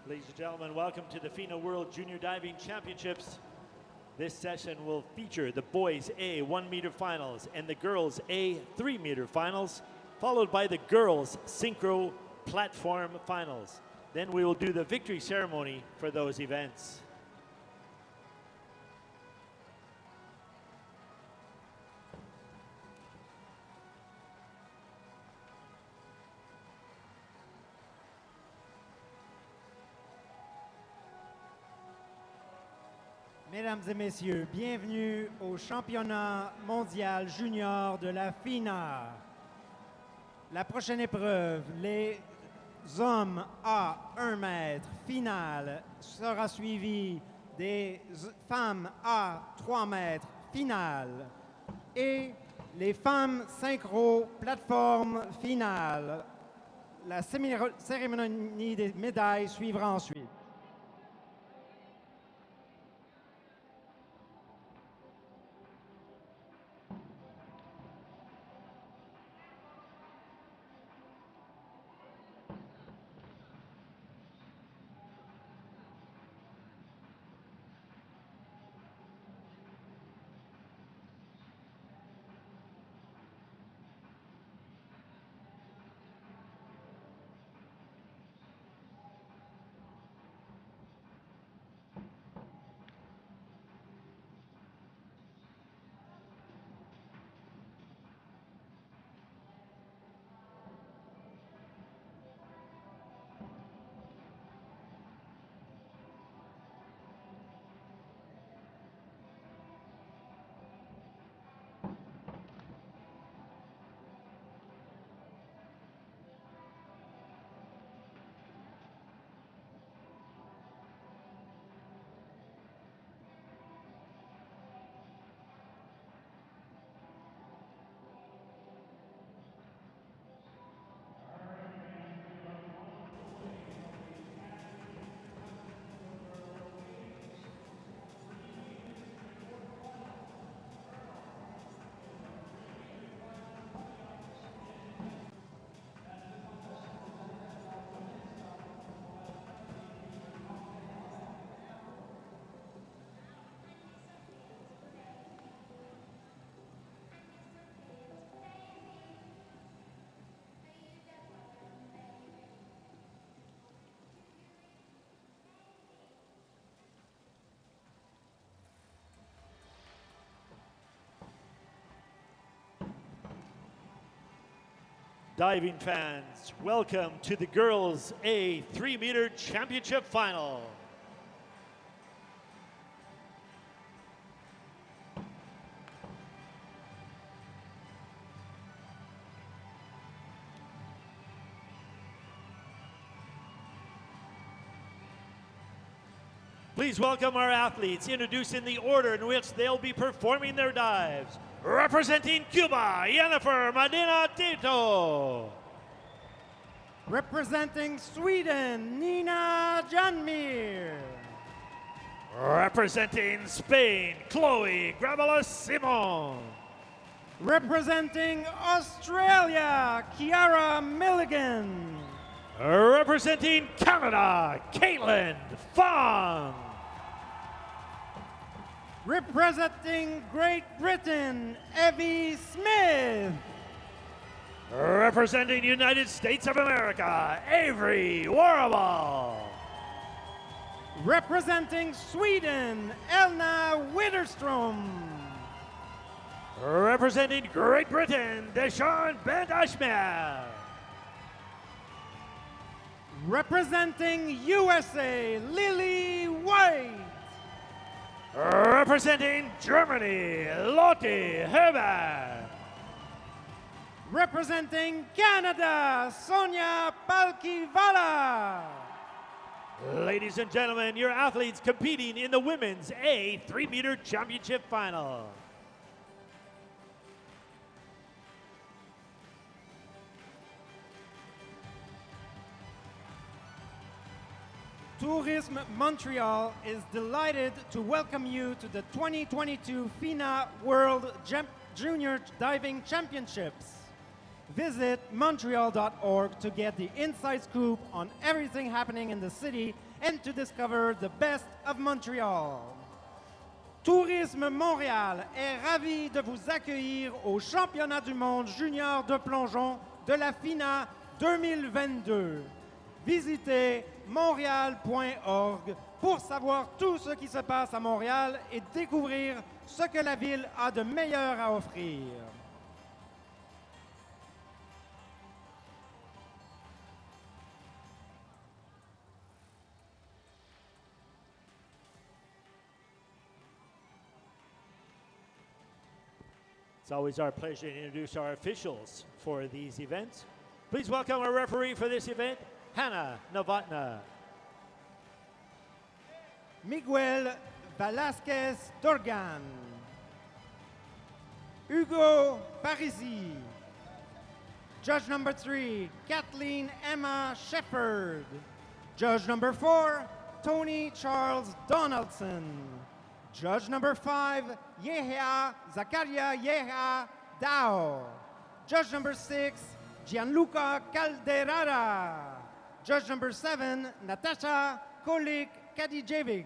Ladies and gentlemen, welcome to the FINA World Junior Diving Championships. This session will feature the boys A 1 meter finals and the girls A 3 meter finals, followed by the girls synchro platform finals. Then we will do the victory ceremony for those events. Mesdames et messieurs, bienvenue au championnat mondial junior de la FINA. La prochaine épreuve, les hommes à 1 mètre finale, sera suivie des femmes à 3 mètres finale et les femmes synchro plateforme finale. La cérémonie des médailles suivra ensuite. Diving fans, welcome to the girls A 3 meter championship final. Please welcome our athletes, introduced in the order in which they'll be performing their dives. Representing Cuba, Jennifer Medina Tito. Representing Sweden, Nina Janmir. Representing Spain, Chloe Gravela Simon. Representing Australia, Kiara Milligan. Representing Canada, Caitlin Fong. Representing Great Britain, Evie Smith. Representing United States of America, Avery Warable. Representing Sweden, Elna Widerstrom. Representing Great Britain, Deshaun Bent-Ashmer. Representing USA, Lily White. Representing Germany, Lotte Herbert. Representing Canada, Sonia Palkivala. Ladies and gentlemen, your athletes competing in the women's A 3 meter championship final. Tourisme Montreal is delighted to welcome you to the 2022 FINA World Junior Diving Championships. Visit montreal.org to get the inside scoop on everything happening in the city and to discover the best of Montreal. Tourisme Montréal est ravi de vous accueillir au Championnat du monde junior de plongeon de la FINA 2022. Visitez montréal.org pour savoir tout ce qui se passe à Montréal et découvrir ce que la ville a de meilleur à offrir. It's always our pleasure to introduce our officials for these events. Please welcome our referee for this event, Hannah Novotna. Miguel Velasquez Dorgan. Hugo Parisi. Judge number 3, Kathleen Emma Shepard. Judge number 4, Tony Charles Donaldson. Judge number 5, Yehia Zakaria Yehia Dao. Judge number 6, Gianluca Calderara. Judge number 7, Natasha Kolik Kadijevic.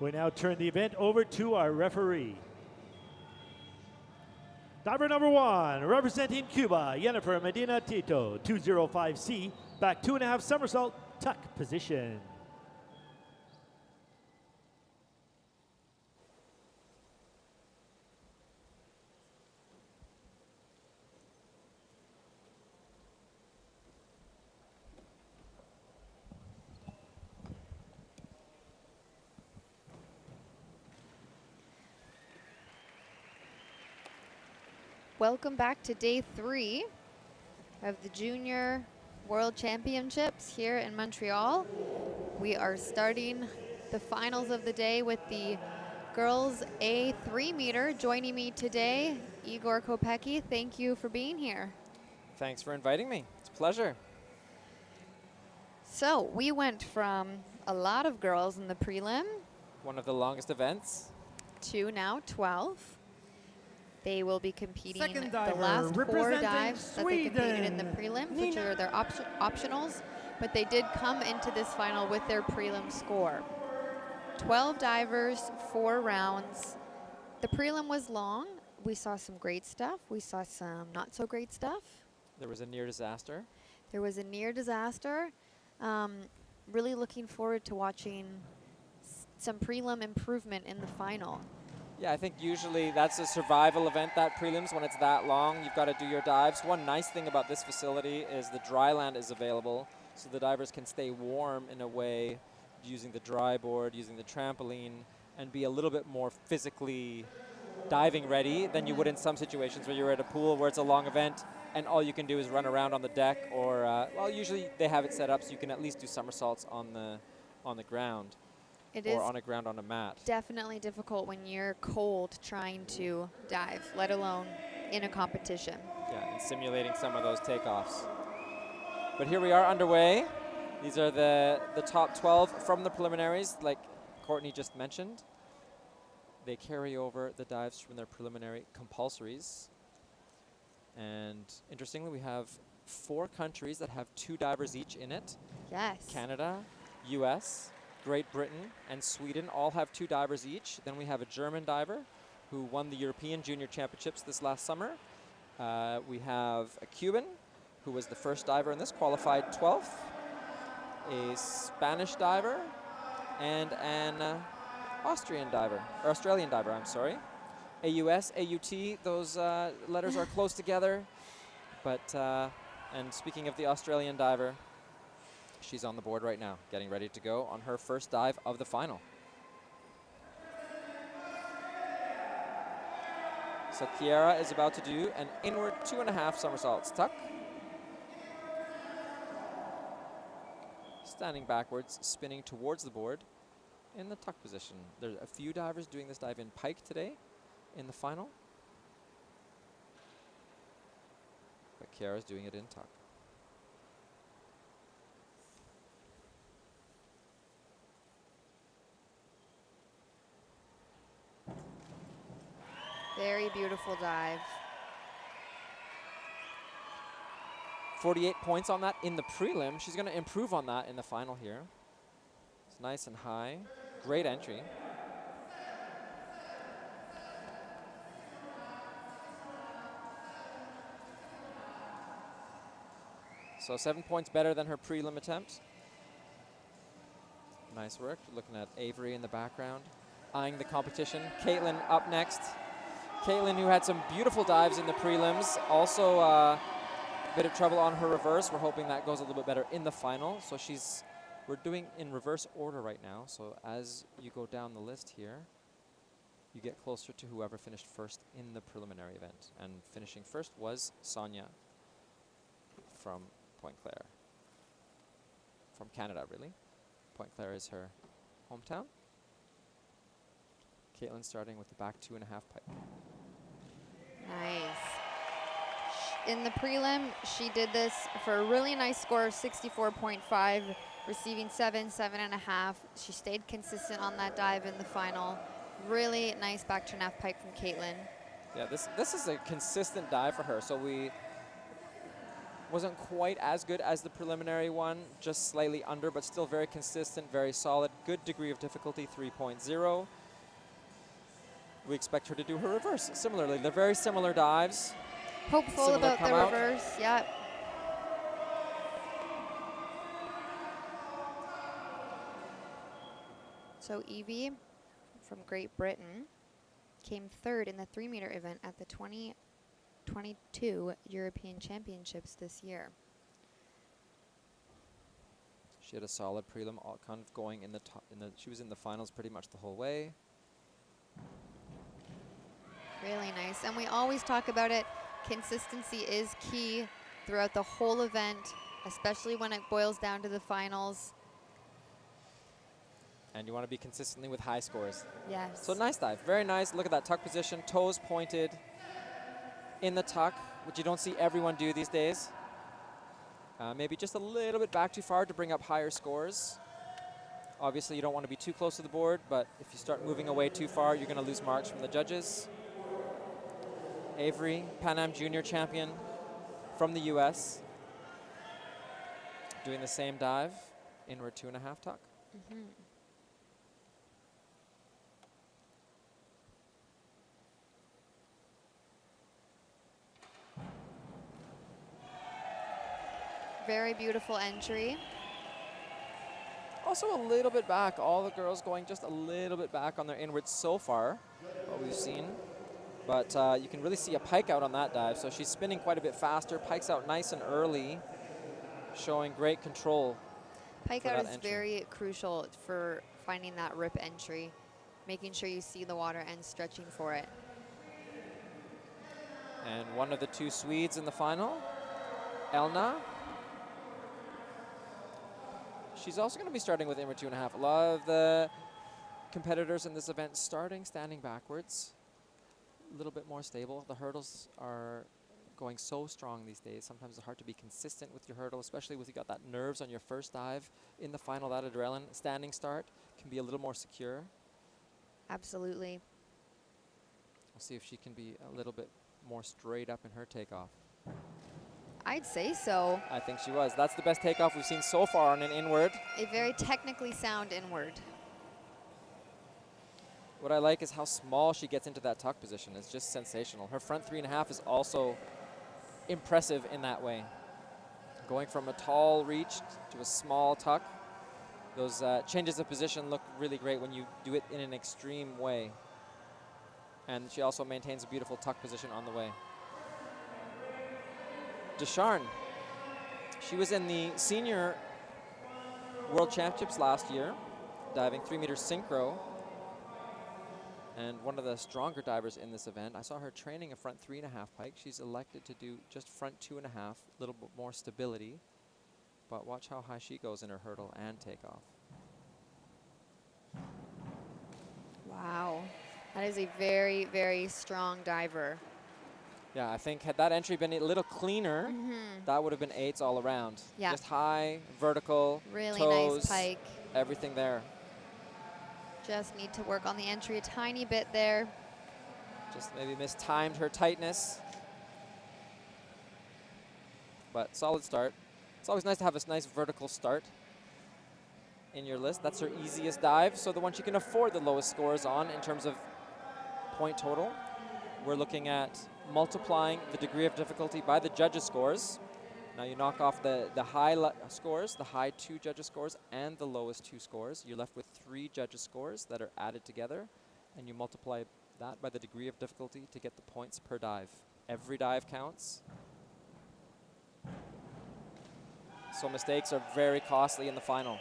We now turn the event over to our referee. Diver number 1, representing Cuba, Jennifer Medina Tito, 205C, back 2.5 somersault, tuck position. Welcome back to day 3 of the Junior World Championships here in Montreal. We are starting the finals of the day with the girls A 3 meter. Joining me today, Igor Kopecki. Thank you for being here. Thanks for inviting me. It's a pleasure. So we went from a lot of girls in the prelim. One of the longest events. To now 12. They will be competing Second the diver, last 4 representing dives that they competed in the Sweden, prelims, which are their optionals, but they did come into this final with their prelim score. 12 divers, 4 rounds. The prelim was long. We saw some great stuff. We saw some not so great stuff. There was a near disaster. There was a near disaster. Really looking forward to watching some prelim improvement in the final. Yeah, I think usually that's a survival event, that prelims, when it's that long. You've got to do your dives. One nice thing about this facility is the dry land is available, so the divers can stay warm in a way using the dry board, using the trampoline, and be a little bit more physically diving ready than you would in some situations where you're at a pool where it's a long event and all you can do is run around on the deck, or, well, usually they have it set up so you can at least do somersaults on the ground. It or is on a ground on a mat. definitely difficult when you're cold trying to dive, let alone in a competition. Yeah, and simulating some of those takeoffs. But here we are underway. These are the top 12 from the preliminaries, like Courtney just mentioned. They carry over the dives from their preliminary compulsories. And interestingly, we have 4 countries that have 2 divers each in it. Yes. Canada, US, Great Britain, and Sweden all have 2 divers each. Then we have a German diver who won the European Junior Championships this last summer. We have a Cuban who was the first diver in this, qualified 12th. A Spanish diver and an Australian diver, I'm sorry. AUS, AUT, those letters are close together. But, and speaking of the Australian diver, she's on the board right now, getting ready to go on her first dive of the final. So Kiara is about to do an inward 2.5 somersaults tuck. Standing backwards, spinning towards the board in the tuck position. There's a few divers doing this dive in pike today in the final. But Kiara's doing it in tuck. Very beautiful dive. 48 points on that in the prelim. She's going to improve on that in the final here. It's nice and high. Great entry. So 7 points better than her prelim attempt. Nice work. Looking at Avery in the background, eyeing the competition. Caitlin up next. Caitlin, who had some beautiful dives in the prelims, also a bit of trouble on her reverse. We're hoping that goes a little bit better in the final. So we're doing in reverse order right now. So as you go down the list here, you get closer to whoever finished first in the preliminary event. And finishing first was Sonia from Point Claire. From Canada, really. Point Claire is her hometown. Caitlin starting with the back 2.5 pipe. Nice. In the prelim, she did this for a really nice score of 64.5, receiving 7, 7.5. She stayed consistent on that dive in the final. Really nice back 2.5 pipe from Caitlin. Yeah, this is a consistent dive for her. So we wasn't quite as good as the preliminary one, just slightly under, but still very consistent, very solid. Good degree of difficulty, 3.0. We expect her to do her reverse similarly. They're very similar dives. Hopeful Similar about the come out. reverse, yep. So Evie from Great Britain came 3rd in the 3-meter event at the 2022 European Championships this year. She had a solid prelim, all kind of going in the top. She was in the finals pretty much the whole way. Really nice. And we always talk about it. Consistency is key throughout the whole event, especially when it boils down to the finals. And you want to be consistently with high scores. Yes. So nice dive, very nice. Look at that tuck position, toes pointed in the tuck, which you don't see everyone do these days. Maybe just a little bit back too far to bring up higher scores. Obviously, you don't want to be too close to the board, but if you start moving away too far, you're going to lose marks from the judges. Avery, Pan Am Junior champion from the US, doing the same dive, inward 2.5 tuck. Mm-hmm. Very beautiful entry. Also a little bit back. All the girls going just a little bit back on their inwards so far, what we've seen. But you can really see a pike out on that dive. So she's spinning quite a bit faster. Pikes out nice and early, showing great control. Pike out is very crucial for finding that rip entry, making sure you see the water and stretching for it. And one of the two Swedes in the final, Elna. She's also going to be starting with inward 2.5. A lot of the competitors in this event standing backwards. A little bit more stable. The hurdles are going so strong these days. Sometimes it's hard to be consistent with your hurdle, especially with you got that nerves on your first dive. In the final, that adrenaline, standing start can be a little more secure. Absolutely. We'll see if she can be a little bit more straight up in her takeoff. I'd say so. I think she was. That's the best takeoff we've seen so far on an inward. A very technically sound inward. What I like is how small she gets into that tuck position. It's just sensational. Her front 3.5 is also impressive in that way. Going from a tall reach to a small tuck. Those changes of position look really great when you do it in an extreme way. And she also maintains a beautiful tuck position on the way. Descharnes, she was in the senior world championships last year, diving 3-meter synchro, and one of the stronger divers in this event. I saw her training a front 3.5 pike. She's elected to do just front 2.5, a little bit more stability, but watch how high she goes in her hurdle and takeoff. Wow, that is a very, very strong diver. Yeah, I think had that entry been a little cleaner, that would have been 8s all around. Yeah. Just high, vertical, really toes, nice pike. everything there. Just need to work on the entry a tiny bit there. Just maybe mistimed her tightness. But solid start. It's always nice to have a nice vertical start in your list. That's her easiest dive, so the one she can afford the lowest scores on in terms of point total. We're looking at multiplying the degree of difficulty by the judges' scores. Now you knock off the high scores, the high 2 judges' scores, and the lowest 2 scores. You're left with 3 judges' scores that are added together, and you multiply that by the degree of difficulty to get the points per dive. Every dive counts. So mistakes are very costly in the final.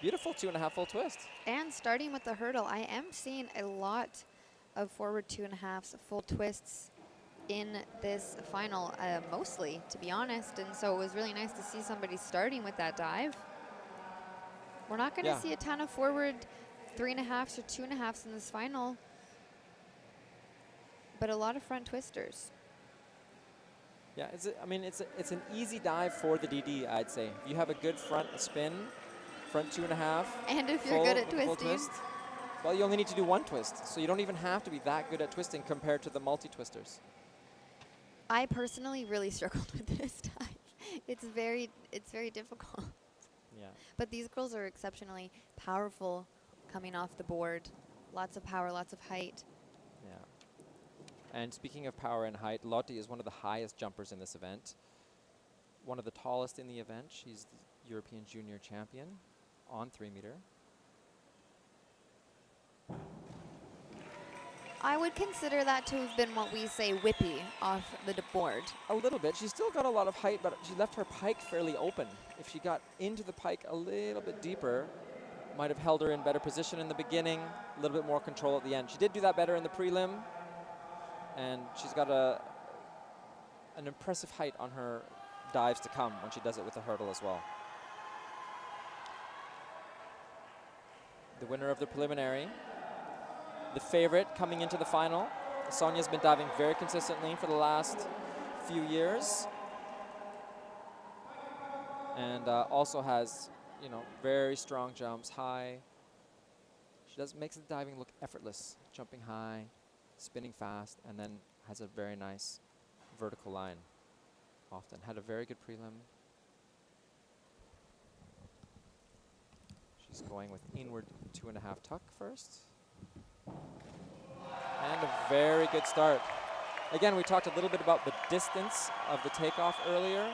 Beautiful 2.5 full twist. And starting with the hurdle, I am seeing a lot of forward 2.5s full twists in this final, mostly, to be honest. And so it was really nice to see somebody starting with that dive. We're not going to see a ton of forward 3.5s or 2.5s in this final, but a lot of front twisters. Yeah, it's an easy dive for the DD, I'd say. If you have a good front spin, front 2.5. And if you're good at twisting. Twist, well, you only need to do 1 twist, so you don't even have to be that good at twisting compared to the multi-twisters. I personally really struggled with this dive. It's very difficult. Yeah. But these girls are exceptionally powerful coming off the board. Lots of power, lots of height. Yeah. And speaking of power and height, Lotte is one of the highest jumpers in this event. One of the tallest in the event. She's the European junior champion on 3-meter. I would consider that to have been what we say whippy off the board. A little bit. She's still got a lot of height, but she left her pike fairly open. If she got into the pike a little bit deeper, might have held her in better position in the beginning, a little bit more control at the end. She did do that better in the prelim, and she's got an impressive height on her dives to come when she does it with the hurdle as well. The winner of the preliminary, the favorite coming into the final. Sonya's been diving very consistently for the last few years, and also has, very strong jumps, high. She makes the diving look effortless, jumping high, spinning fast, and then has a very nice vertical line. Often had a very good prelim. She's going with inward 2.5 tuck first. And a very good start. Again, we talked a little bit about the distance of the takeoff earlier.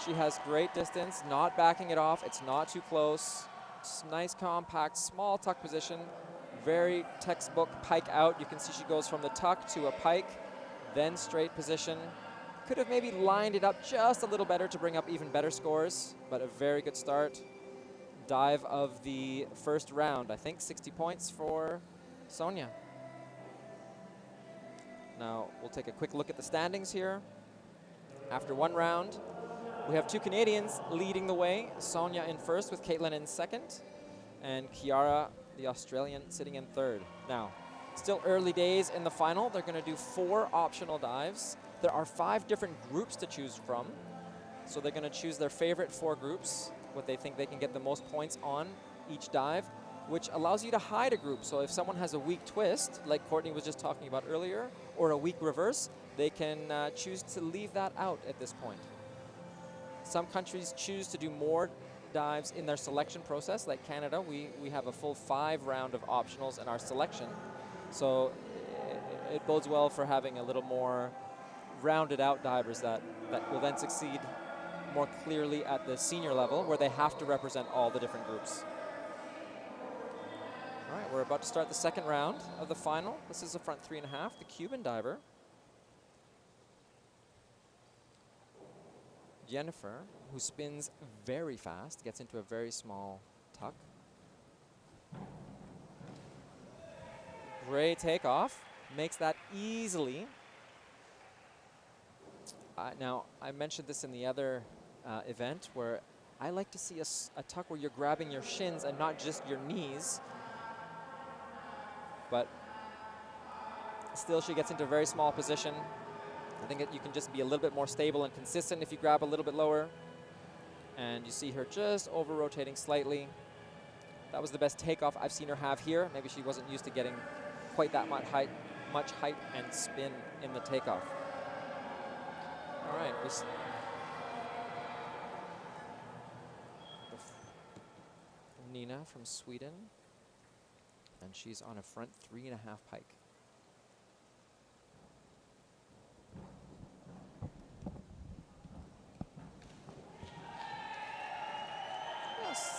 She has great distance, not backing it off. It's not too close. Nice, compact, small tuck position. Very textbook pike out. You can see she goes from the tuck to a pike, then straight position. Could have maybe lined it up just a little better to bring up even better scores, but a very good start. Dive of the first round. I think 60 points for Sonia. Now we'll take a quick look at the standings here. After one round, we have two Canadians leading the way. Sonia in first with Caitlin in second, and Kiara, the Australian, sitting in third. Now, still early days in the final. They're going to do 4 optional dives. There are 5 different groups to choose from. So they're going to choose their favorite 4 groups, what they think they can get the most points on each dive, which allows you to hide a group. So if someone has a weak twist, like Courtney was just talking about earlier, or a weak reverse, they can choose to leave that out at this point. Some countries choose to do more dives in their selection process, like Canada. We have a full 5 round of optionals in our selection. So it bodes well for having a little more rounded out divers that will then succeed more clearly at the senior level, where they have to represent all the different groups. All right, we're about to start the second round of the final. This is a front 3.5, the Cuban diver. Jennifer, who spins very fast, gets into a very small tuck. Great takeoff, makes that easily. Now, I mentioned this in the other event, where I like to see a tuck where you're grabbing your shins and not just your knees. But still, she gets into a very small position. I think that you can just be a little bit more stable and consistent if you grab a little bit lower. And you see her just over-rotating slightly. That was the best takeoff I've seen her have here. Maybe she wasn't used to getting quite that much height and spin in the takeoff. All right. Nina from Sweden. And she's on a front 3.5 pike.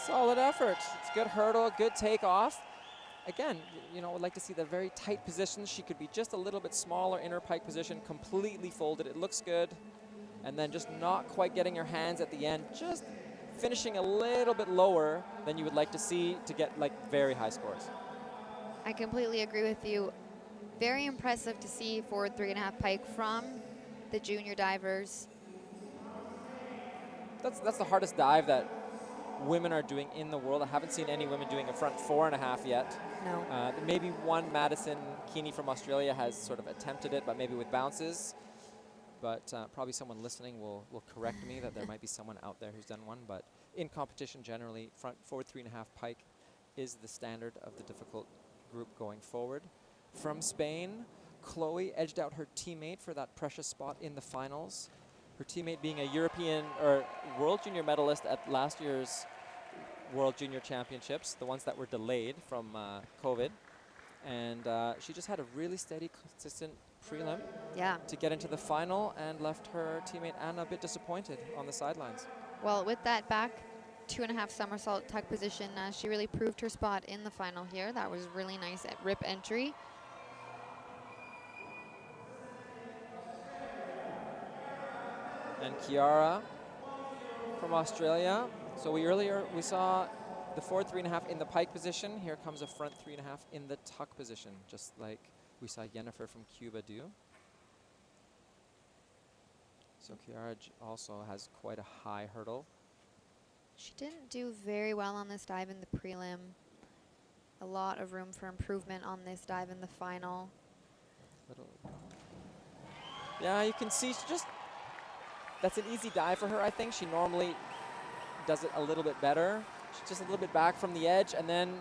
Solid effort. It's good hurdle, good takeoff. Again, you know, I'd like to see the very tight positions. She could be just a little bit smaller in her pike position, completely folded. It looks good. And then just not quite getting her hands at the end, just finishing a little bit lower than you would like to see to get like very high scores. I completely agree with you. Very impressive to see forward 3.5 pike from the junior divers. That's the hardest dive that women are doing in the world. I haven't seen any women doing a front 4.5 yet. No. Maybe one Madison Keeney from Australia has sort of attempted it, but maybe with bounces. But probably someone listening will correct me that there might be someone out there who's done one. But in competition, generally, forward 3.5 pike is the standard of the difficult group going forward. From Spain, Chloe edged out her teammate for that precious spot in the finals. Her teammate being a European or World Junior medalist at last year's World Junior Championships, the ones that were delayed from COVID. And she just had a really steady, consistent prelim to get into the final, and left her teammate Anna a bit disappointed on the sidelines. Well, with that back 2.5 somersault tuck position, she really proved her spot in the final here. That was really nice at rip entry. And Kiara from Australia. So we saw the forward 3.5 in the pike position. Here comes a front 3.5 in the tuck position, just like we saw Jennifer from Cuba do. So Kiara also has quite a high hurdle. She didn't do very well on this dive in the prelim. A lot of room for improvement on this dive in the final. Yeah, you can see that's an easy dive for her, I think. She normally does it a little bit better. She's just a little bit back from the edge, and then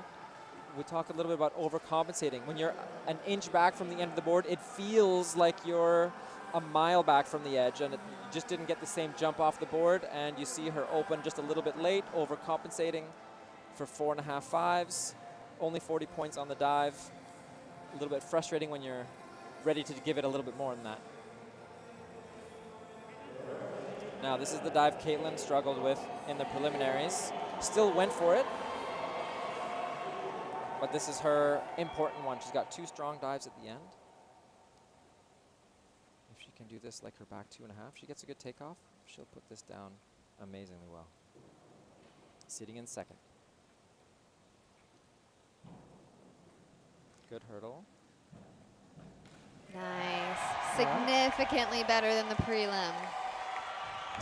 we talk a little bit about overcompensating. When you're an inch back from the end of the board, it feels like you're a mile back from the edge, and it just didn't get the same jump off the board, and you see her open just a little bit late, overcompensating for 4.5 fives. Only 40 points on the dive. A little bit frustrating when you're ready to give it a little bit more than that. Now, this is the dive Caitlin struggled with in the preliminaries. Still went for it. but this is her important one. She's got 2 strong dives at the end. If she can do this like her back 2.5, she gets a good takeoff. She'll put this down amazingly well. Sitting in second. Good hurdle. Nice. Significantly better than the prelim.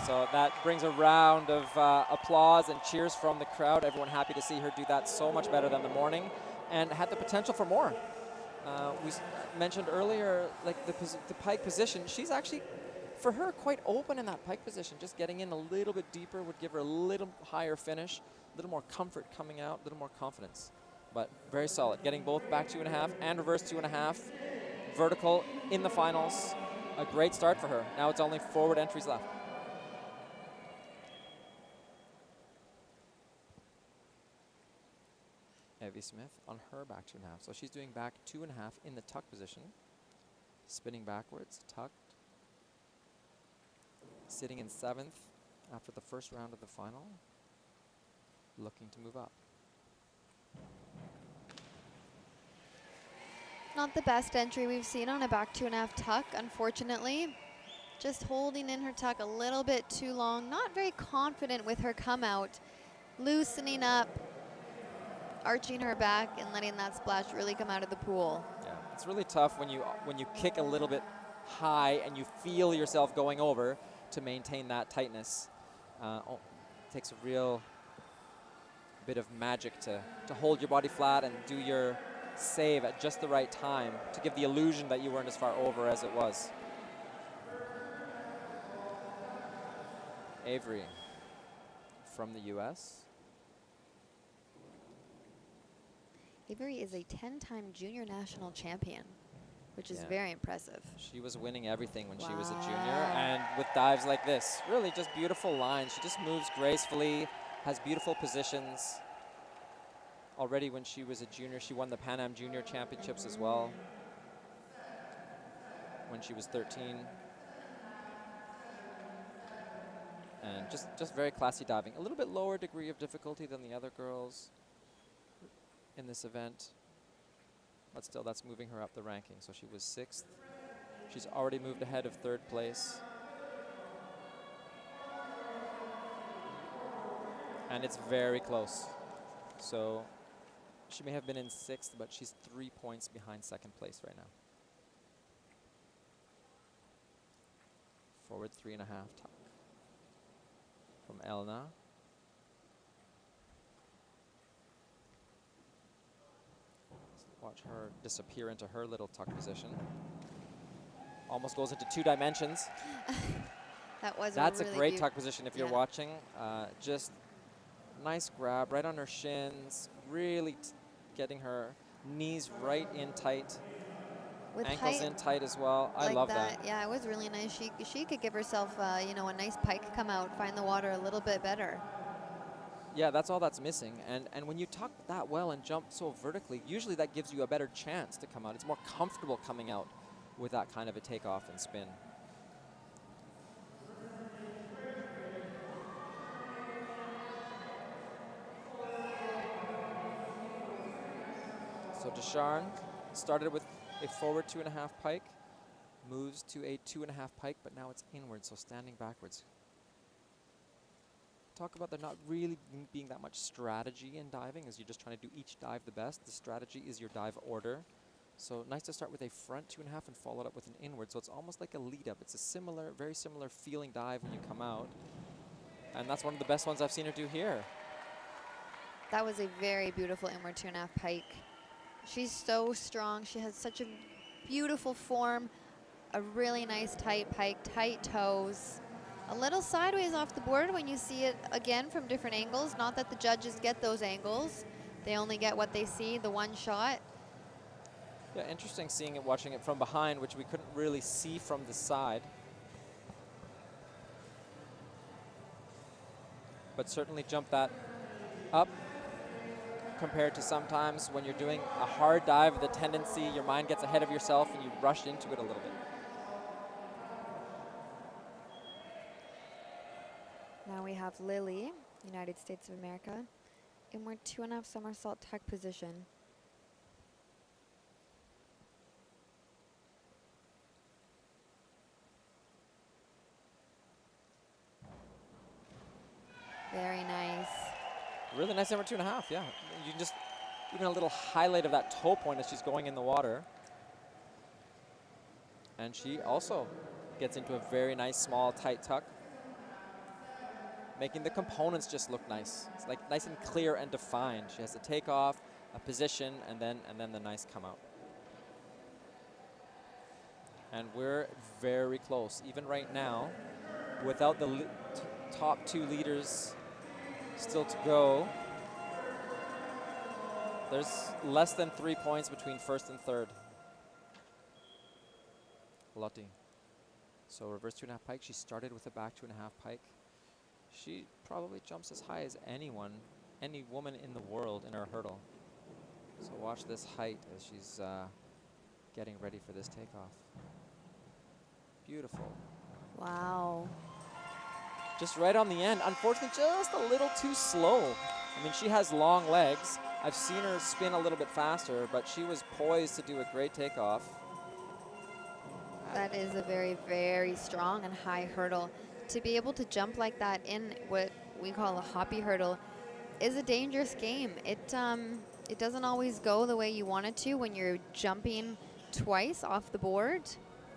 So that brings a round of applause and cheers from the crowd. Everyone happy to see her do that so much better than the morning, and had the potential for more. We mentioned earlier, like the pike position, she's actually, for her, quite open in that pike position. Just getting in a little bit deeper would give her a little higher finish, a little more comfort coming out, a little more confidence. But very solid, getting both back 2.5 and reverse 2.5, vertical in the finals. A great start for her. Now it's only forward entries left. Evie Smith on her back 2.5. So she's doing back 2.5 in the tuck position. Spinning backwards, tucked. Sitting in 7th after the first round of the final. Looking to move up. Not the best entry we've seen on a back 2.5 tuck, unfortunately. Just holding in her tuck a little bit too long. Not very confident with her come out. Loosening up, arching her back, and letting that splash really come out of the pool. Yeah, it's really tough when you kick a little bit high and you feel yourself going over to maintain that tightness. It takes a real bit of magic to hold your body flat and do your save at just the right time to give the illusion that you weren't as far over as it was. Avery from the US. Avery is a 10-time junior national champion, which is Yeah. very impressive. She was winning everything when she was a junior, and with dives like this, really just beautiful lines. She just moves gracefully, has beautiful positions. Already when she was a junior, she won the Pan Am Junior Championships as well when she was 13. And just very classy diving. A little bit lower degree of difficulty than the other girls in this event, but still that's moving her up the ranking. So she was 6th. She's already moved ahead of 3rd place. And it's very close. So she may have been in 6th, but she's 3 points behind 2nd place right now. Forward 3.5 tuck from Elna. Watch her disappear into her little tuck position. Almost goes into 2 dimensions. That's really a great cute tuck position if you're watching. Just nice grab right on her shins, really getting her knees right in tight, with ankles in tight as well. I like love that. Yeah, it was really nice. She could give herself, you know, a nice pike come out, find the water a little bit better. Yeah, that's all that's missing. And when you tuck that well and jump so vertically, usually that gives you a better chance to come out. It's more comfortable coming out with that kind of a takeoff and spin. So Desharn started with a forward 2.5 pike, moves to a 2.5 pike, but now it's inward, so standing backwards. Talk about there not really being that much strategy in diving, as you're just trying to do each dive the best. The strategy is your dive order. So nice to start with a front 2.5 and follow it up with an inward. So it's almost like a lead up. It's a similar, very similar feeling dive when you come out. And that's one of the best ones I've seen her do here. That was a very beautiful inward 2.5 pike. She's so strong. She has such a beautiful form, a really nice tight pike, tight toes. A little sideways off the board when you see it again from different angles. Not that the judges get those angles. They only get what they see, the one shot. Yeah, interesting seeing it, watching it from behind, which we couldn't really see from the side. But certainly jump that up compared to sometimes when you're doing a hard dive, the tendency, your mind gets ahead of yourself and you rush into it a little bit. Now we have Lily, United States of America, inward 2.5 somersault tuck position. Really nice number 2.5, yeah. You can just, even a little highlight of that toe point as she's going in the water. And she also gets into a very nice, small, tight tuck, making the components just look nice. It's like nice and clear and defined. She has a takeoff, a position, and then the nice come out. And we're very close, even right now, without the top 2 leaders still to go. There's less than 3 points between first and third. Lotte. So reverse 2.5 pike. She started with a back 2.5 pike. She probably jumps as high as any woman in the world in her hurdle. So watch this height as she's getting ready for this takeoff. Beautiful. Wow. Just right on the end. Unfortunately, just a little too slow. I mean, she has long legs. I've seen her spin a little bit faster, but she was poised to do a great takeoff. That is a very, very strong and high hurdle. To be able to jump like that in what we call a hoppy hurdle is a dangerous game. It doesn't always go the way you want it to when you're jumping twice off the board,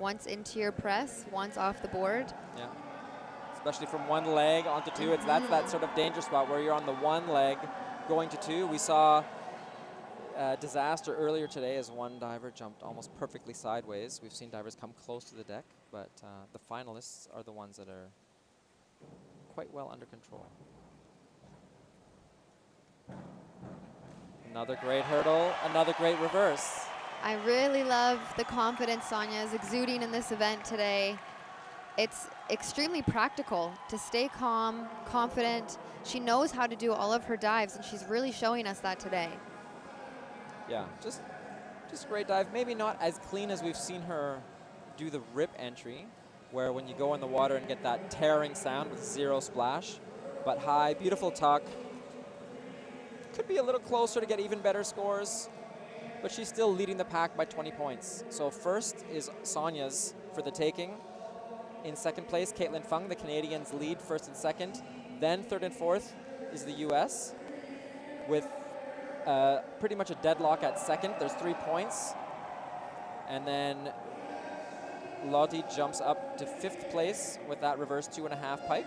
once into your press, once off the board. Yeah. Especially from one leg onto two. That's that sort of danger spot where you're on the one leg going to two. We saw a disaster earlier today as one diver jumped almost perfectly sideways. We've seen divers come close to the deck, but the finalists are the ones that are quite well under control. Another great hurdle, another great reverse. I really love the confidence Sonia is exuding in this event today. It's extremely practical to stay calm, confident. She knows how to do all of her dives, and she's really showing us that today. Yeah, just a great dive. Maybe not as clean as we've seen her do the rip entry, where when you go in the water and get that tearing sound with zero splash, but high, beautiful tuck. Could be a little closer to get even better scores, but she's still leading the pack by 20 points. So first is Sonia's for the taking. In second place, Caitlin Fung, the Canadians lead first and second. Then third and fourth is the US with pretty much a deadlock at second. There's 3 points. And then Lotte jumps up to fifth place with that reverse 2.5 pike.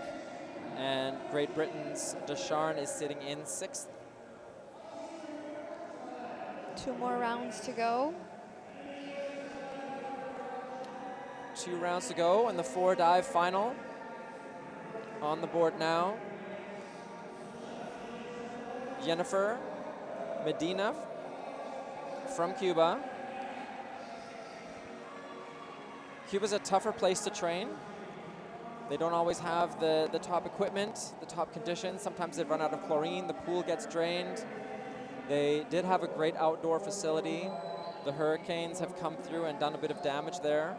And Great Britain's Descharnes is sitting in sixth. 2 more rounds to go. 2 rounds to go in the 4-dive final. On the board now, Jennifer Medina from Cuba. Cuba's a tougher place to train. They don't always have the top equipment, the top conditions. Sometimes they run out of chlorine, the pool gets drained. They did have a great outdoor facility. The hurricanes have come through and done a bit of damage there.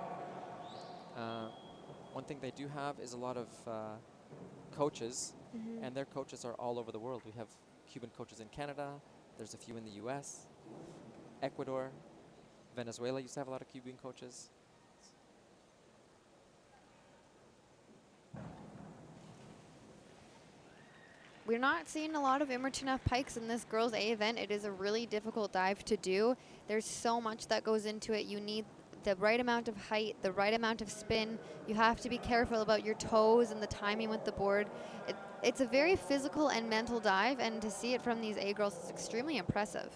One thing they do have is a lot of coaches, and their coaches are all over the world. We have Cuban coaches in Canada. There's a few in the US, Ecuador, Venezuela used to have a lot of Cuban coaches. We're not seeing a lot of Imertinov pikes in this girls A event. It is a really difficult dive to do. There's so much that goes into it. You need the right amount of height, the right amount of spin. You have to be careful about your toes and the timing with the board. It's a very physical and mental dive, and to see it from these A girls is extremely impressive.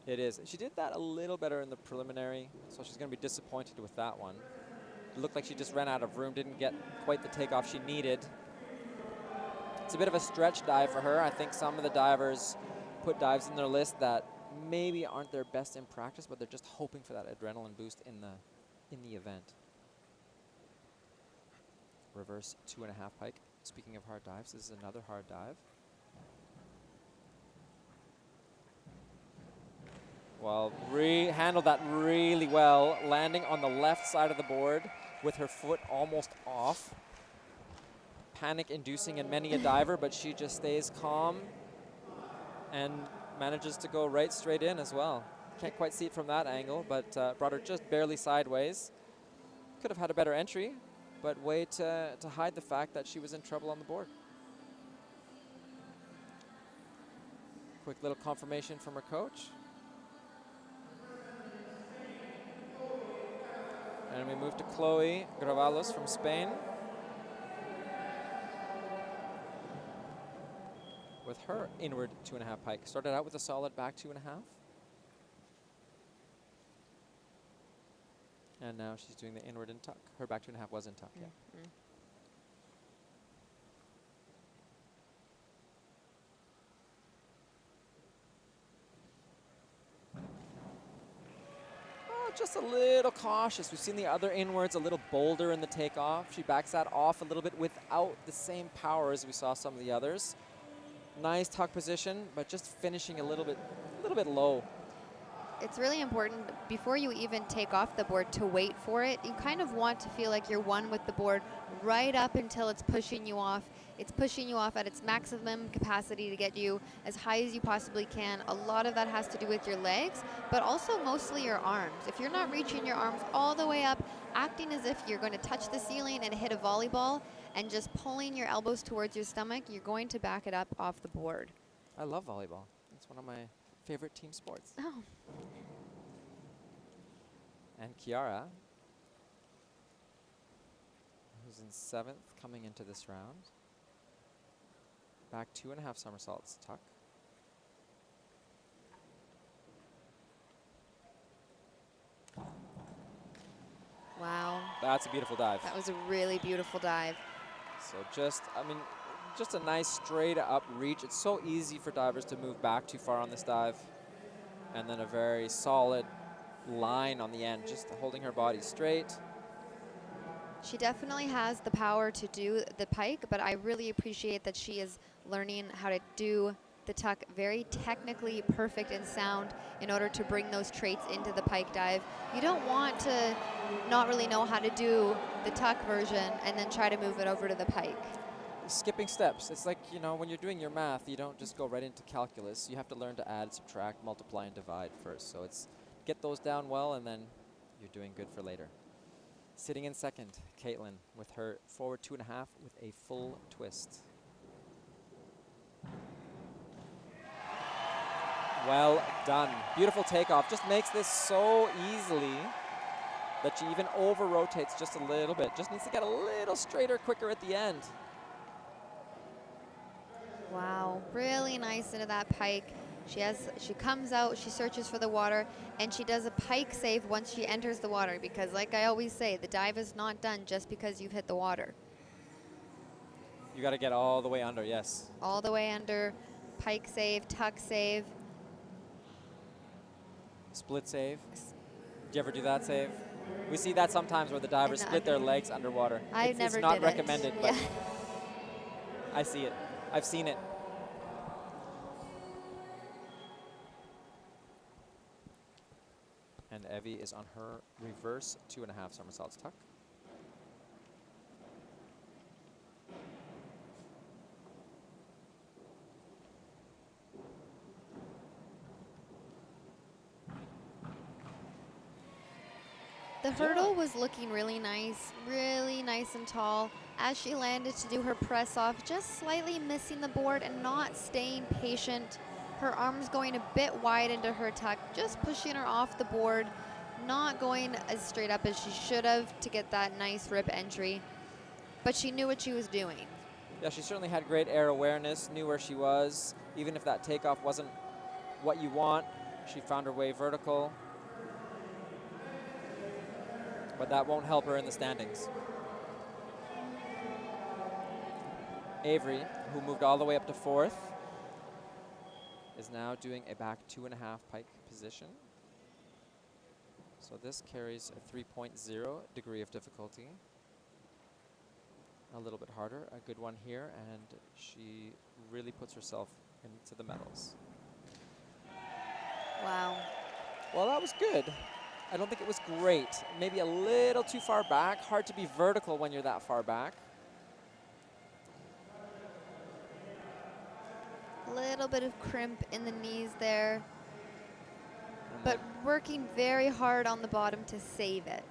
It is. She did that a little better in the preliminary, so she's going to be disappointed with that one. It looked like she just ran out of room, didn't get quite the takeoff she needed. It's a bit of a stretch dive for her. I think some of the divers put dives in their list that maybe aren't their best in practice, but they're just hoping for that adrenaline boost in the event. Reverse 2.5 pike. Speaking of hard dives, this is another hard dive. Well, handled that really well, landing on the left side of the board with her foot almost off. Panic-inducing in many a diver, but she just stays calm and manages to go right straight in as well. Can't quite see it from that angle, but brought her just barely sideways. Could have had a better entry, but way to hide the fact that she was in trouble on the board. Quick little confirmation from her coach. And we move to Chloe Gravalos from Spain. With her inward 2.5 pike. Started out with a solid back 2.5. And now she's doing the inward and tuck. Her back 2.5 was in tuck, yeah. Just a little cautious. We've seen the other inwards a little bolder in the takeoff. She backs that off a little bit without the same power as we saw some of the others. Nice tuck position, but just finishing a little bit low. It's really important before you even take off the board to wait for it. You kind of want to feel like you're one with the board right up until it's pushing you off. It's pushing you off at its maximum capacity to get you as high as you possibly can. A lot of that has to do with your legs, but also mostly your arms. If you're not reaching your arms all the way up, acting as if you're going to touch the ceiling and hit a volleyball, and just pulling your elbows towards your stomach, you're going to back it up off the board. I love volleyball. It's one of my favorite team sports. Oh. And Kiara, who's in 7th coming into this round. Back 2.5 somersaults, tuck. Wow. That's a beautiful dive. That was a really beautiful dive. So just a nice straight up reach. It's so easy for divers to move back too far on this dive. And then a very solid line on the end, just holding her body straight. She definitely has the power to do the pike, but I really appreciate that she is learning how to do the tuck very technically perfect and sound in order to bring those traits into the pike dive. You don't want to not really know how to do the tuck version and then try to move it over to the pike. Skipping steps. It's like, you know, when you're doing your math, you don't just go right into calculus. You have to learn to add, subtract, multiply, and divide first. So it's get those down well, and then you're doing good for later. Sitting in 2nd, Caitlin with her forward 2.5 with a full twist. Well done. Beautiful takeoff. Just makes this so easily that she even over-rotates just a little bit. Just needs to get a little straighter, quicker at the end. Wow, really nice into that pike. She comes out, she searches for the water, and she does a pike save once she enters the water, because like I always say, the dive is not done just because you've hit the water. You got to get all the way under, yes. All the way under, pike save, tuck save. Split save. Do you ever do that save? We see that sometimes where the divers split their legs underwater. I never did It's not it. recommended, but Yeah. I see it. I've seen it. And Evie is on her reverse 2.5 somersaults tuck. The hurdle was looking really nice and tall. As she landed to do her press off, just slightly missing the board and not staying patient. Her arms going a bit wide into her tuck, just pushing her off the board, not going as straight up as she should have to get that nice rip entry. But she knew what she was doing. Yeah, she certainly had great air awareness, knew where she was. Even if that takeoff wasn't what you want, she found her way vertical. But that won't help her in the standings. Avery, who moved all the way up to 4th, is now doing a back 2.5 pike position. So this carries a 3.0 degree of difficulty. A little bit harder, a good one here, and she really puts herself into the medals. Wow. Well, that was good. I don't think it was great. Maybe a little too far back. Hard to be vertical when you're that far back. Little bit of crimp in the knees there, but working very hard on the bottom to save it.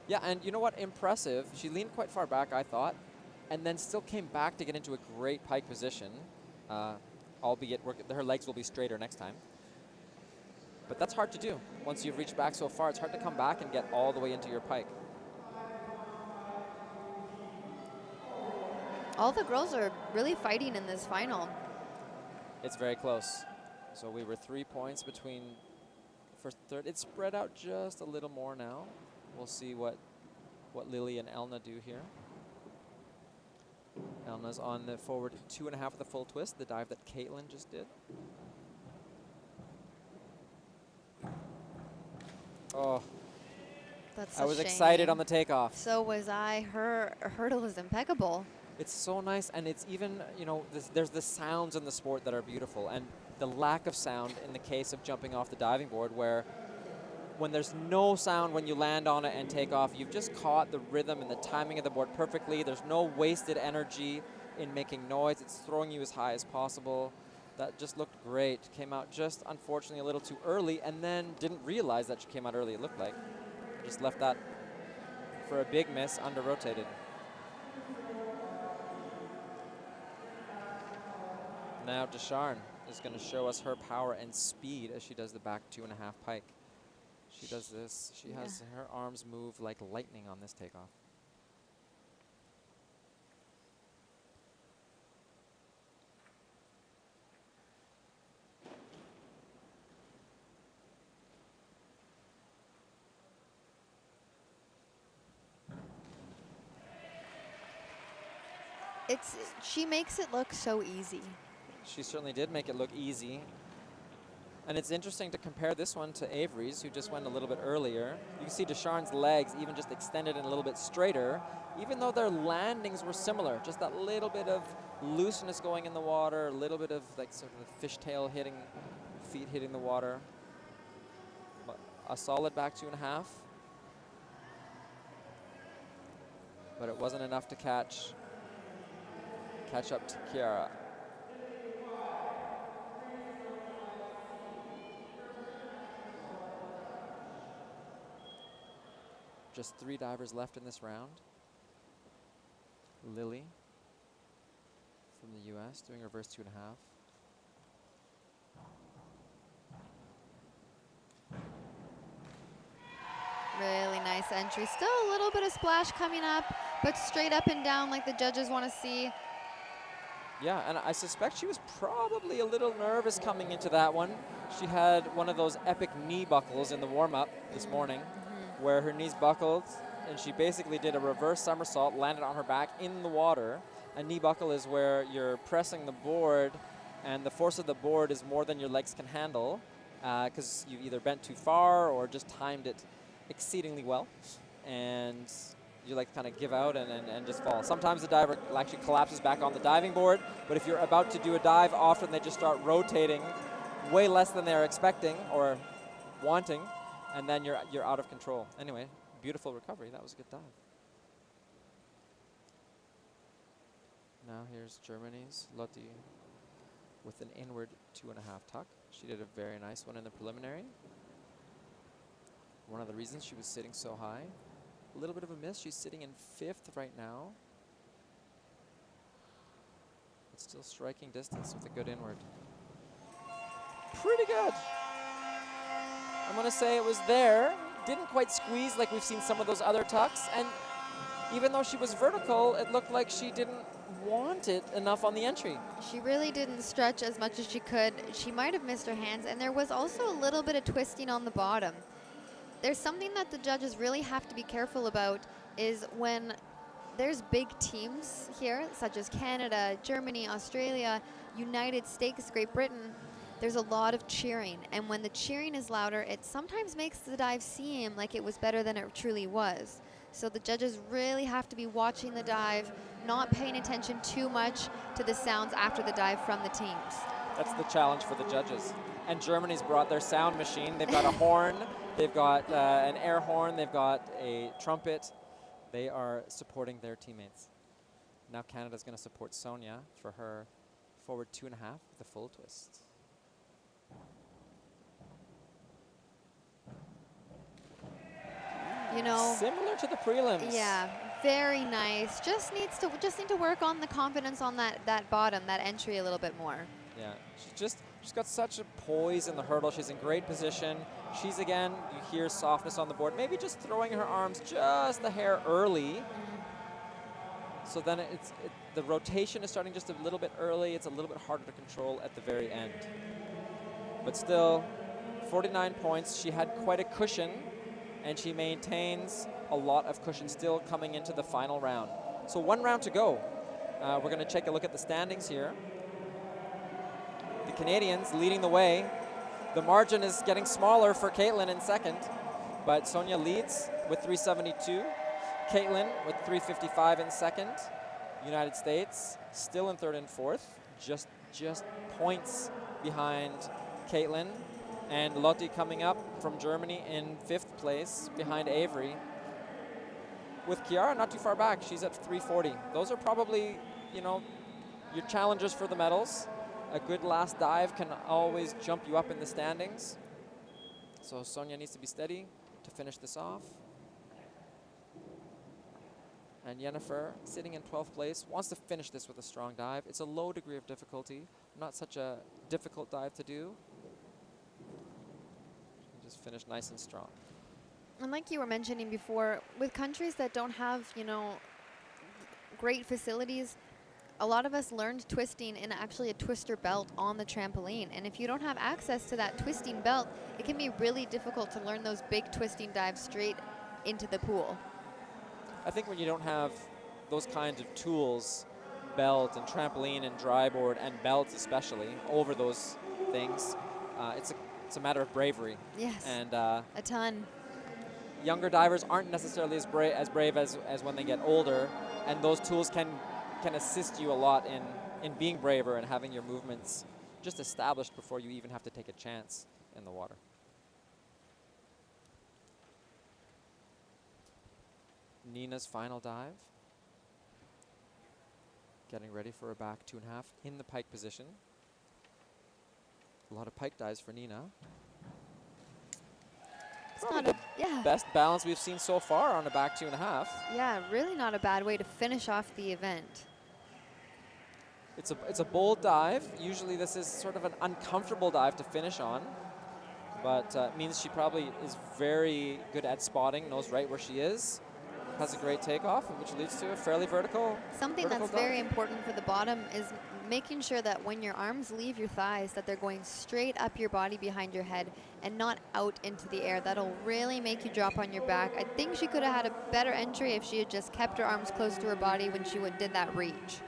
Yeah, and you know what? Impressive. She leaned quite far back, I thought, and then still came back to get into a great pike position. albeit her legs will be straighter next time. But that's hard to do. Once you've reached back so far, it's hard to come back and get all the way into your pike. All the girls are really fighting in this final. It's very close. So we were 3 points between first and third. It's spread out just a little more now. We'll see what Lily and Elna do here. Elna's on the forward 2.5 with a full twist, the dive that Caitlin just did. Oh, That's I a was shame. excited on the takeoff. So was I. Her hurdle was impeccable. It's so nice, and it's even, you know, there's the sounds in the sport that are beautiful, and the lack of sound in the case of jumping off the diving board, where when there's no sound when you land on it and take off, you've just caught the rhythm and the timing of the board perfectly. There's no wasted energy in making noise. It's throwing you as high as possible. That just looked great. Came out just, unfortunately, a little too early, and then didn't realize that she came out early, it looked like. Just left that for a big miss, under-rotated. Now Desharn is going to show us her power and speed as she does the back 2.5 pike. She does this. She has her arms move like lightning on this takeoff. She makes it look so easy. She certainly did make it look easy. And it's interesting to compare this one to Avery's, who just went a little bit earlier. You can see Desharn's legs even just extended and a little bit straighter, even though their landings were similar. Just that little bit of looseness going in the water, a little bit of like sort of the fishtail hitting, feet hitting the water. But a solid back 2.5. But it wasn't enough to catch up to Kiara. Just 3 divers left in this round. Lily from the US doing reverse 2.5. Really nice entry. Still a little bit of splash coming up, but straight up and down like the judges want to see. Yeah, and I suspect she was probably a little nervous coming into that one. She had one of those epic knee buckles in the warm-up this morning, where her knees buckled, and she basically did a reverse somersault, landed on her back in the water. A knee buckle is where you're pressing the board, and the force of the board is more than your legs can handle, because you either bent too far or just timed it exceedingly well, and you like kind of give out and just fall. Sometimes the diver actually collapses back on the diving board, but if you're about to do a dive, often they just start rotating way less than they're expecting or wanting, and then you're out of control. Anyway, beautiful recovery. That was a good dive. Now here's Germany's Lotte with an inward 2.5 tuck. She did a very nice one in the preliminary. One of the reasons she was sitting so high. A little bit of a miss. She's sitting in 5th right now. But still striking distance with a good inward. Pretty good. I'm going to say it was there. Didn't quite squeeze like we've seen some of those other tucks. And even though she was vertical, it looked like she didn't want it enough on the entry. She really didn't stretch as much as she could. She might have missed her hands, and there was also a little bit of twisting on the bottom. There's something that the judges really have to be careful about is when there's big teams here, such as Canada, Germany, Australia, United States, Great Britain, there's a lot of cheering. And when the cheering is louder, it sometimes makes the dive seem like it was better than it truly was. So the judges really have to be watching the dive, not paying attention too much to the sounds after the dive from the teams. That's the challenge for the judges. And Germany's brought their sound machine. They've got a horn, they've got an air horn, they've got a trumpet. They are supporting their teammates. Now Canada's going to support Sonia for her forward 2.5 with a full twist. You know, similar to the prelims. Yeah, very nice. Just need to work on the confidence on that bottom, that entry a little bit more. Yeah, she's got such a poise in the hurdle. She's in great position. She's, again, you hear softness on the board. Maybe just throwing her arms just the hair early. So then the rotation is starting just a little bit early. It's a little bit harder to control at the very end. But still, 49 points. She had quite a cushion, and she maintains a lot of cushion still coming into the final round. So 1 round to go. We're going to take a look at the standings here. The Canadians leading the way. The margin is getting smaller for Caitlin in second, but Sonia leads with 372. Caitlin with 355 in second. United States still in third and fourth, just points behind Caitlin. And Lotte coming up from Germany in 5th place behind Avery. With Chiara not too far back, she's at 340. Those are probably, you know, your challengers for the medals. A good last dive can always jump you up in the standings. So Sonia needs to be steady to finish this off. And Jennifer, sitting in 12th place, wants to finish this with a strong dive. It's a low degree of difficulty, not such a difficult dive to do. Just finish nice and strong. And like you were mentioning before, with countries that don't have, you know, great facilities, a lot of us learned twisting in actually a twister belt on the trampoline. And if you don't have access to that twisting belt, it can be really difficult to learn those big twisting dives straight into the pool. I think when you don't have those kinds of tools, belt and trampoline and dry board and belts especially, over those things, it's a matter of bravery. Yes, and a ton. Younger divers aren't necessarily as brave as when they get older, and those tools can assist you a lot in being braver and having your movements just established before you even have to take a chance in the water. Nina's final dive. Getting ready for a back 2.5 in the pike position. A lot of pike dives for Nina. It's not a, yeah. Best balance we've seen so far on a back 2.5. Yeah, really not a bad way to finish off the event. It's a bold dive. Usually this is sort of an uncomfortable dive to finish on, but it means she probably is very good at spotting, knows right where she is, has a great takeoff, which leads to a fairly vertical. Something that's very important for the bottom is making sure that when your arms leave your thighs, that they're going straight up your body behind your head and not out into the air. That'll really make you drop on your back. I think she could have had a better entry if she had just kept her arms close to her body when she did that reach.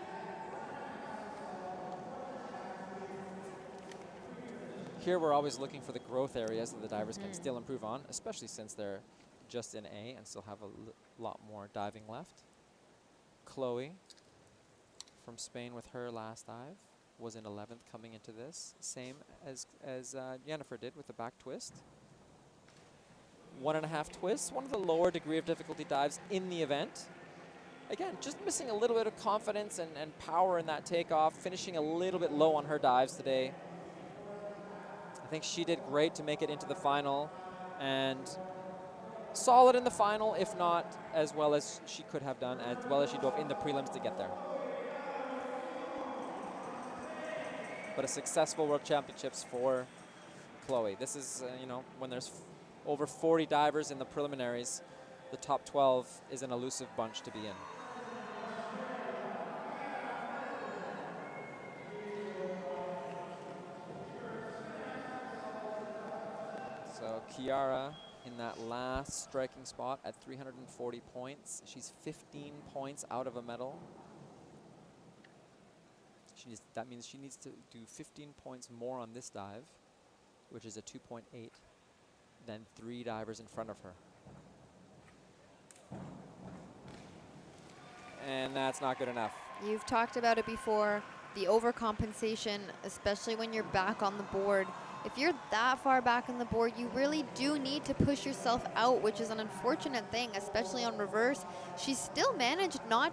Here we're always looking for the growth areas that the divers can still improve on, especially since they're just in A and still have a lot more diving left. Chloe from Spain with her last dive was in 11th coming into this, same as Jennifer did with the back twist. 1.5 twists, one of the lower degree of difficulty dives in the event. Again, just missing a little bit of confidence and power in that takeoff, finishing a little bit low on her dives today. I think she did great to make it into the final, and solid in the final, if not as well as she could have done, as well as she dove in the prelims to get there. But a successful World Championships for Chloe. This is, you know, when there's over 40 divers in the preliminaries, the top 12 is an elusive bunch to be in. So Chiara in that last striking spot at 340 points. She's 15 points out of a medal. That means she needs to do 15 points more on this dive, which is a 2.8, than 3 divers in front of her. And that's not good enough. You've talked about it before, the overcompensation, especially when you're back on the board. If you're that far back on the board, you really do need to push yourself out, which is an unfortunate thing, especially on reverse. She still managed not,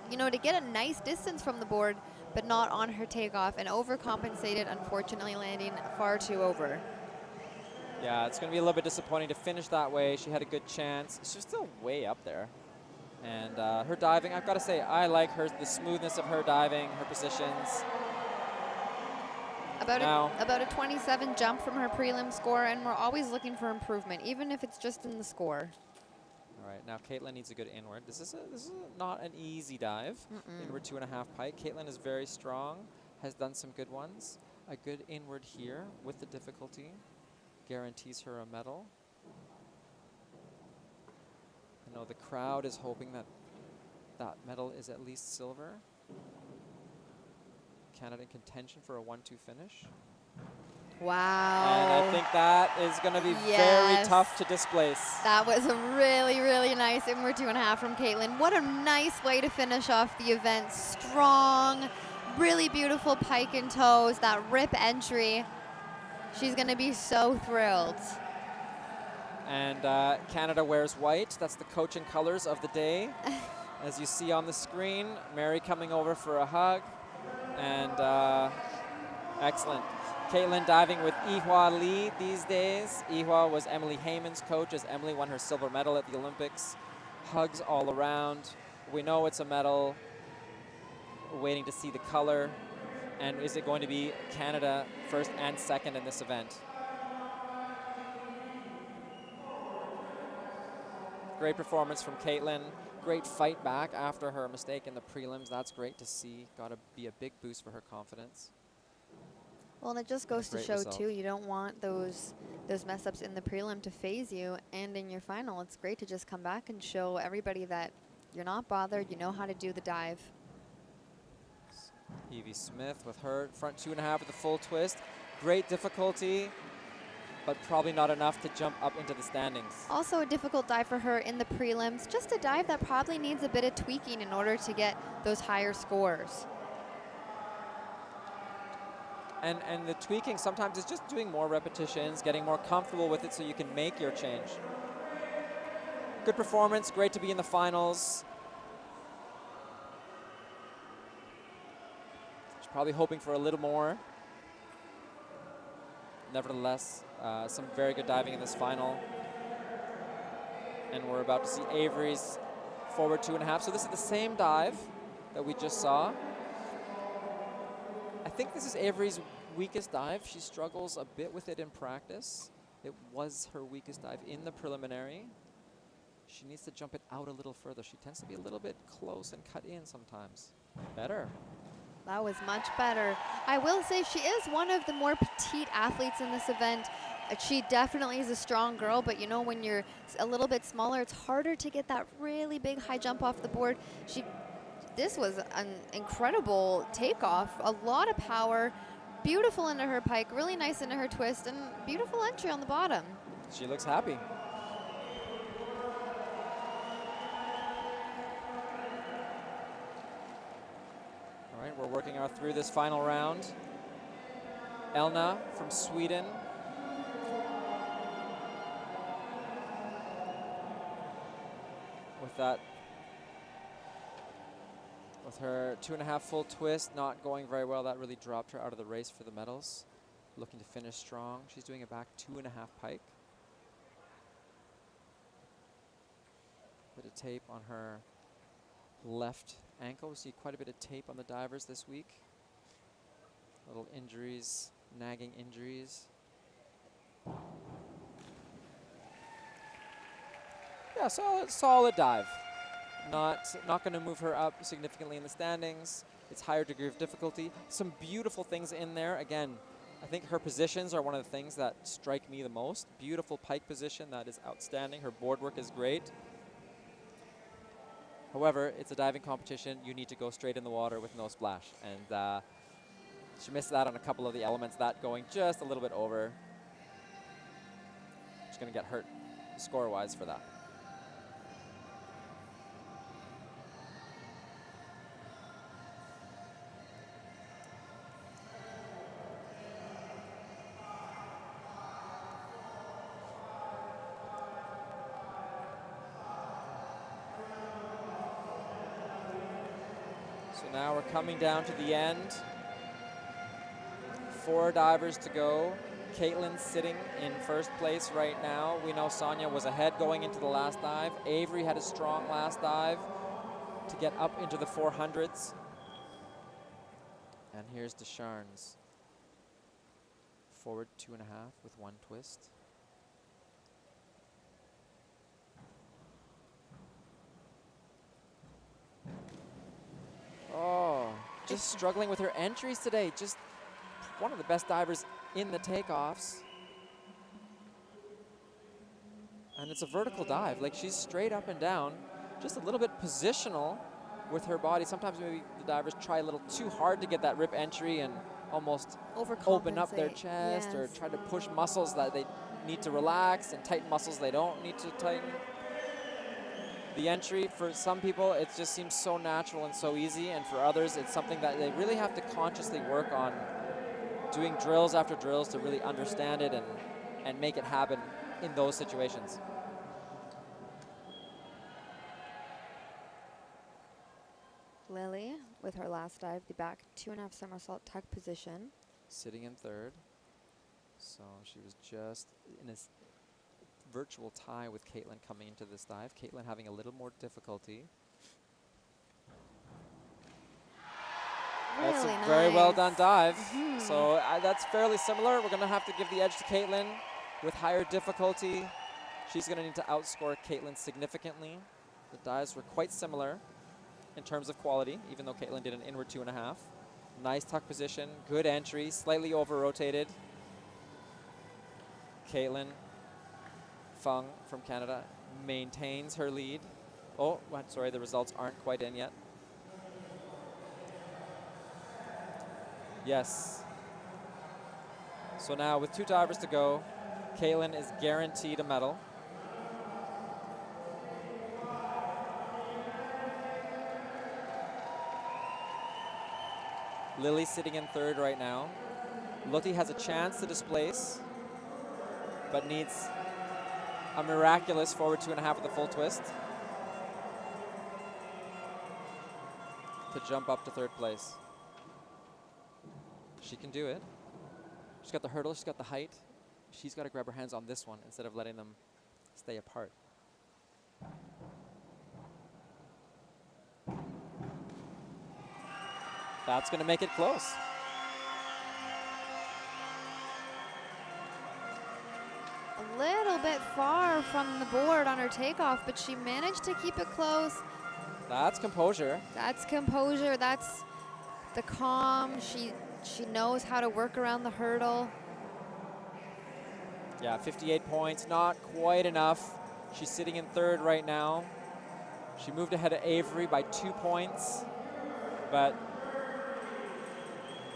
you know, to get a nice distance from the board, but not on her takeoff, and overcompensated, unfortunately landing far too over. Yeah, it's going to be a little bit disappointing to finish that way. She had a good chance. She's still way up there. And her diving, I've got to say, I like the smoothness of her diving, her positions. About a 27 jump from her prelim score, and we're always looking for improvement, even if it's just in the score. All right, now Caitlin needs a good inward. This is not an easy dive. Inward 2.5 pike. Caitlin is very strong, has done some good ones. A good inward here with the difficulty guarantees her a medal. I know the crowd is hoping that that medal is at least silver. Canada in contention for a 1-2 finish. Wow. And I think that is going to be very tough to displace. That was a really, really nice inward 2.5 from Caitlin. What a nice way to finish off the event. Strong, really beautiful pike and toes, that rip entry. She's going to be so thrilled. And Canada wears white. That's the coaching colors of the day. As you see on the screen, Mary coming over for a hug. And excellent. Caitlin diving with Ihua Lee these days. Ihua was Emily Heyman's coach as Emily won her silver medal at the Olympics. Hugs all around. We know it's a medal. We're waiting to see the color. And is it going to be Canada first and second in this event? Great performance from Caitlin. Great fight back after her mistake in the prelims. That's great to see. Got to be a big boost for her confidence. Well, and it just goes to show, too, you don't want those mess-ups in the prelim to phase you. And in your final, it's great to just come back and show everybody that you're not bothered. You know how to do the dive. Evie Smith with her front 2.5 with a full twist. Great difficulty, but probably not enough to jump up into the standings. Also a difficult dive for her in the prelims. Just a dive that probably needs a bit of tweaking in order to get those higher scores. And the tweaking sometimes is just doing more repetitions, getting more comfortable with it so you can make your change. Good performance, great to be in the finals. She's probably hoping for a little more. Nevertheless, some very good diving in this final. And we're about to see Avery's forward 2.5. So this is the same dive that we just saw. I think this is Avery's weakest dive. She struggles a bit with it in practice. It was her weakest dive in the preliminary. She needs to jump it out a little further. She tends to be a little bit close and cut in sometimes. Better. That was much better. I will say she is one of the more petite athletes in this event. She definitely is a strong girl, but you know, when you're a little bit smaller, it's harder to get that really big high jump off the board. This was an incredible takeoff, a lot of power, beautiful into her pike, really nice into her twist, and beautiful entry on the bottom. She looks happy. All right, we're working through this final round. Elna from Sweden. With her 2.5 full twist, not going very well. That really dropped her out of the race for the medals. Looking to finish strong. She's doing a back 2.5 pike. Bit of tape on her left ankle. We see quite a bit of tape on the divers this week. Little injuries, nagging injuries. Yeah, solid dive. Not going to move her up significantly in the standings. It's higher degree of difficulty. Some beautiful things in there. Again, I think her positions are one of the things that strike me the most. Beautiful pike position, that is outstanding. Her board work is great. However, it's a diving competition. You need to go straight in the water with no splash. And she missed that on a couple of the elements, that going just a little bit over. She's going to get hurt score-wise for that. So now we're coming down to the end. 4 divers to go. Caitlin's sitting in first place right now. We know Sonia was ahead going into the last dive. Avery had a strong last dive to get up into the 400s. And here's Descharnes. forward 2.5 with 1 twist. Oh, just struggling with her entries today. Just one of the best divers in the takeoffs. And it's a vertical dive. Like, she's straight up and down, just a little bit positional with her body. Sometimes maybe the divers try a little too hard to get that rip entry and almost open up their chest, or try to push muscles that they need to relax and tighten muscles they don't need to tighten. The entry, for some people, it just seems so natural and so easy, and for others, it's something that they really have to consciously work on, doing drills after drills to really understand it and make it happen in those situations. Lily, with her last dive, the back 2.5 somersault tuck position. Sitting in third. So she was just in a virtual tie with Caitlin coming into this dive. Caitlin having a little more difficulty. Really That's a nice. very well done dive. So that's fairly similar. We're going to have to give the edge to Caitlin with higher difficulty. She's going to need to outscore Caitlin significantly. The dives were quite similar in terms of quality, even though Caitlin did an inward 2.5. Nice tuck position, good entry, slightly over-rotated. Caitlin Fung from Canada maintains her lead. Oh, sorry, the results aren't quite in yet. Yes. So now with 2 divers to go, Caitlin is guaranteed a medal. Lily sitting in third right now. Lotte has a chance to displace, but needs a miraculous forward 2.5 with a full twist to jump up to third place. She can do it. She's got the hurdle, she's got the height. She's got to grab her hands on this one instead of letting them stay apart. That's going to make it close. A little bit far from the board on her takeoff, but she managed to keep it close. That's composure. That's composure. That's the calm. She knows how to work around the hurdle. Yeah, 58 points, not quite enough. She's sitting in third right now. She moved ahead of Avery by 2 points, but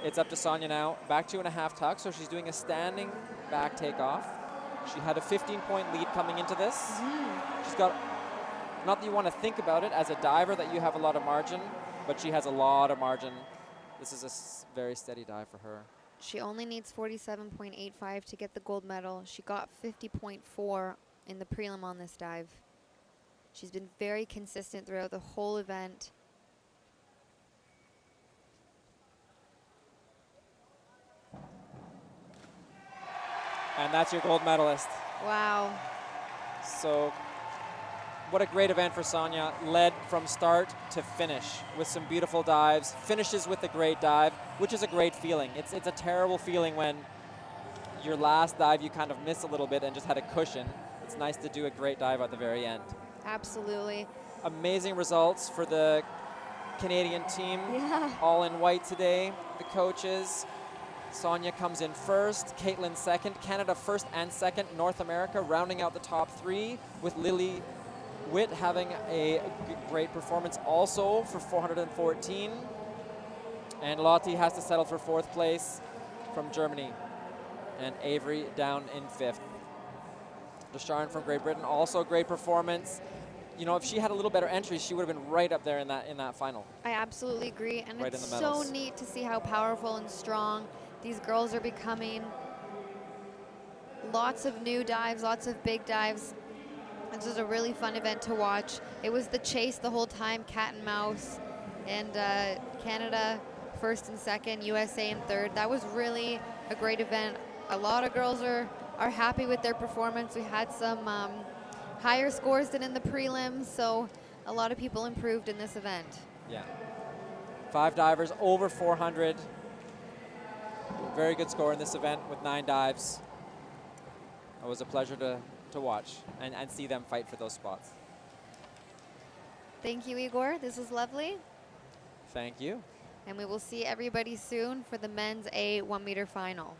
it's up to Sonia now. Back 2.5 tuck, so she's doing a standing back takeoff. She had a 15-point lead coming into this. She's got, not that you want to think about it as a diver that you have a lot of margin, but she has a lot of margin. This is a very steady dive for her. She only needs 47.85 to get the gold medal. She got 50.4 in the prelim on this dive. She's been very consistent throughout the whole event. And that's your gold medalist. Wow. So what a great event for Sonia. Led from start to finish with some beautiful dives. Finishes with a great dive, which is a great feeling. It's a terrible feeling when your last dive you kind of miss a little bit and just had a cushion. It's nice to do a great dive at the very end. Absolutely. Amazing results for the Canadian team. Yeah. All in white today. The coaches. Sonia comes in first, Caitlin second, Canada first and second, North America rounding out the top 3 with Lily Witt having a great performance also for 414. And Lotte has to settle for 4th place from Germany. And Avery down in 5th. Desharn from Great Britain, also great performance. You know, if she had a little better entry, she would have been right up there in that final. I absolutely agree. And Right it's in the so medals. neat to see how powerful and strong these girls are becoming. Lots of new dives, lots of big dives. This was a really fun event to watch. It was the chase the whole time, cat and mouse. And Canada first and second, USA in third. That was really a great event. A lot of girls are happy with their performance. We had some higher scores than in the prelims, so a lot of people improved in this event. Yeah. 5 divers over 400. very good score in this event with 9 dives. It was a pleasure to watch and see them fight for those spots. Thank you, Igor. This was lovely. Thank you. And we will see everybody soon for the men's A 1 meter final.